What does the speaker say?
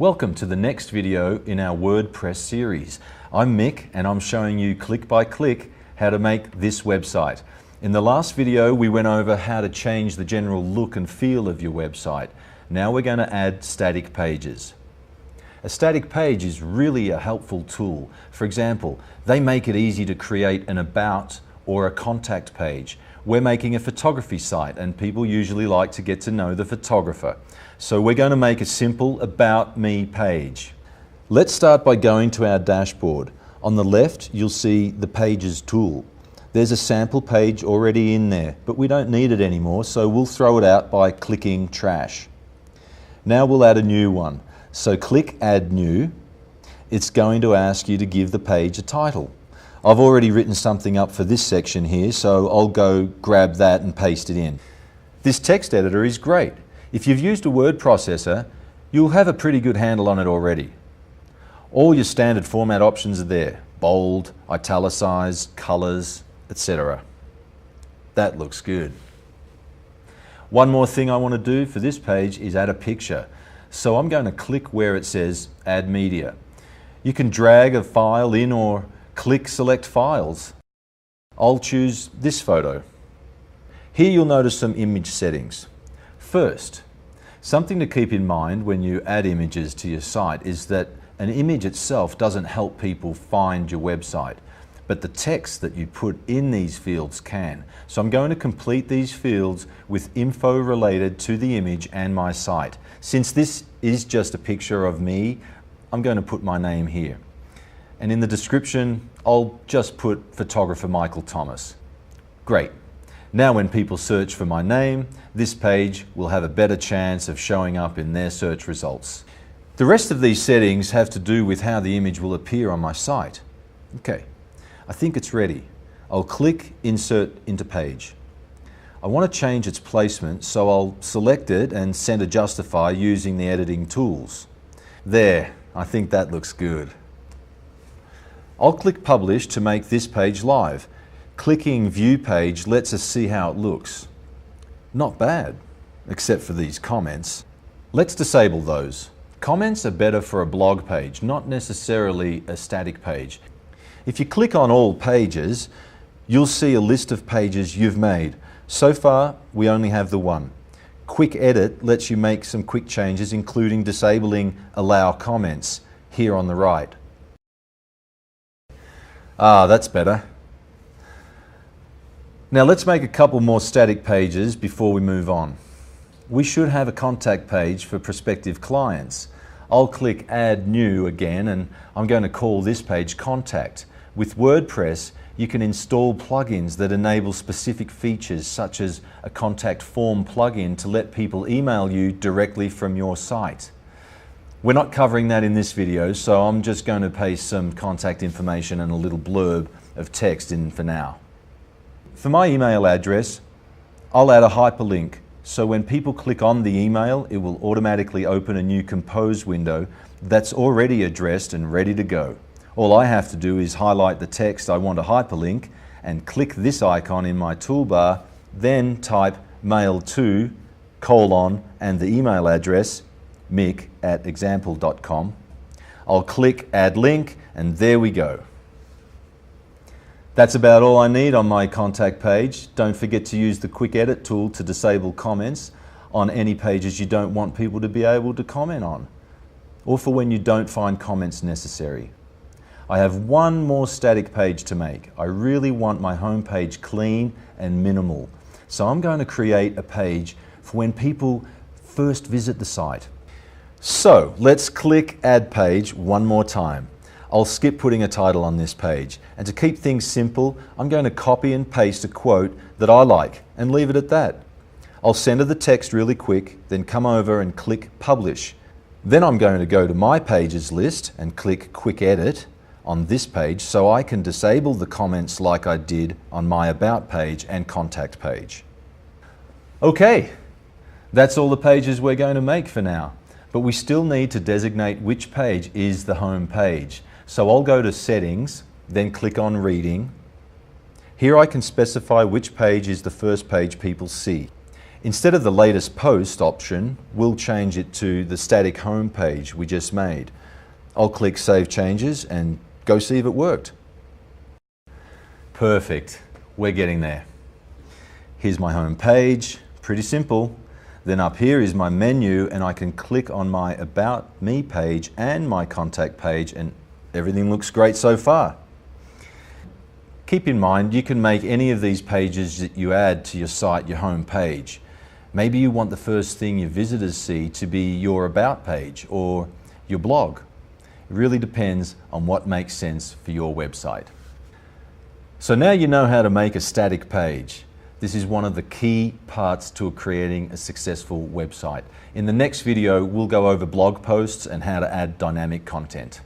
Welcome to the next video in our WordPress series. I'm Mick and I'm showing you click by click how to make this website. In the last video we went over how to change the general look and feel of your website. Now we're going to add static pages. A static page is really a helpful tool. For example, they make it easy to create an about or a contact page. We're making a photography site and people usually like to get to know the photographer. So we're going to make a simple About Me page. Let's start by going to our dashboard. On the left you'll see the Pages tool. There's a sample page already in there, but we don't need it anymore, so we'll throw it out by clicking Trash. Now we'll add a new one. So click Add New. It's going to ask you to give the page a title. I've already written something up for this section here, so I'll go grab that and paste it in. This text editor is great. If you've used a word processor, you'll have a pretty good handle on it already. All your standard format options are there: bold, italicized, colors, etc. That looks good. One more thing I want to do for this page is add a picture. So I'm going to click where it says Add Media. You can drag a file in or click Select Files. I'll choose this photo. Here you'll notice some image settings. First, something to keep in mind when you add images to your site is that an image itself doesn't help people find your website, but the text that you put in these fields can. So I'm going to complete these fields with info related to the image and my site. Since this is just a picture of me, I'm going to put my name here. And in the description, I'll just put photographer Michael Thomas. Great. Now when people search for my name, this page will have a better chance of showing up in their search results. The rest of these settings have to do with how the image will appear on my site. Okay, I think it's ready. I'll click Insert into Page. I want to change its placement, so I'll select it and send a justify using the editing tools. There, I think that looks good. I'll click Publish to make this page live. Clicking View Page lets us see how it looks. Not bad, except for these comments. Let's disable those. Comments are better for a blog page, not necessarily a static page. If you click on All Pages, you'll see a list of pages you've made. So far, we only have the one. Quick Edit lets you make some quick changes, including disabling Allow Comments here on the right. Ah, that's better. Now let's make a couple more static pages before we move on. We should have a contact page for prospective clients. I'll click Add New again and I'm going to call this page Contact. With WordPress, you can install plugins that enable specific features such as a contact form plugin to let people email you directly from your site. We're not covering that in this video, so I'm just going to paste some contact information and a little blurb of text in for now. For my email address, I'll add a hyperlink, so when people click on the email, it will automatically open a new Compose window that's already addressed and ready to go. All I have to do is highlight the text I want to hyperlink and click this icon in my toolbar, then type mail to, and the email address, mick@example.com. I'll click Add Link and there we go. That's about all I need on my contact page. Don't forget to use the Quick Edit tool to disable comments on any pages you don't want people to be able to comment on, or for when you don't find comments necessary. I have one more static page to make. I really want my home page clean and minimal. So I'm going to create a page for when people first visit the site. So let's click Add Page one more time. I'll skip putting a title on this page, and to keep things simple, I'm going to copy and paste a quote that I like and leave it at that. I'll center the text really quick, then come over and click Publish. Then I'm going to go to My Pages list and click Quick Edit on this page so I can disable the comments like I did on my About page and Contact page. Okay, that's all the pages we're going to make for now, but we still need to designate which page is the home page. So I'll go to Settings, then click on Reading. Here I can specify which page is the first page people see. Instead of the latest post option, we'll change it to the static home page we just made. I'll click Save Changes and go see if it worked. Perfect, we're getting there. Here's my home page, pretty simple. Then up here is my menu and I can click on my About Me page and my contact page and everything looks great so far. Keep in mind, you can make any of these pages that you add to your site your home page. Maybe you want the first thing your visitors see to be your About page or your blog. It really depends on what makes sense for your website. So now you know how to make a static page. This is one of the key parts to creating a successful website. In the next video, we'll go over blog posts and how to add dynamic content.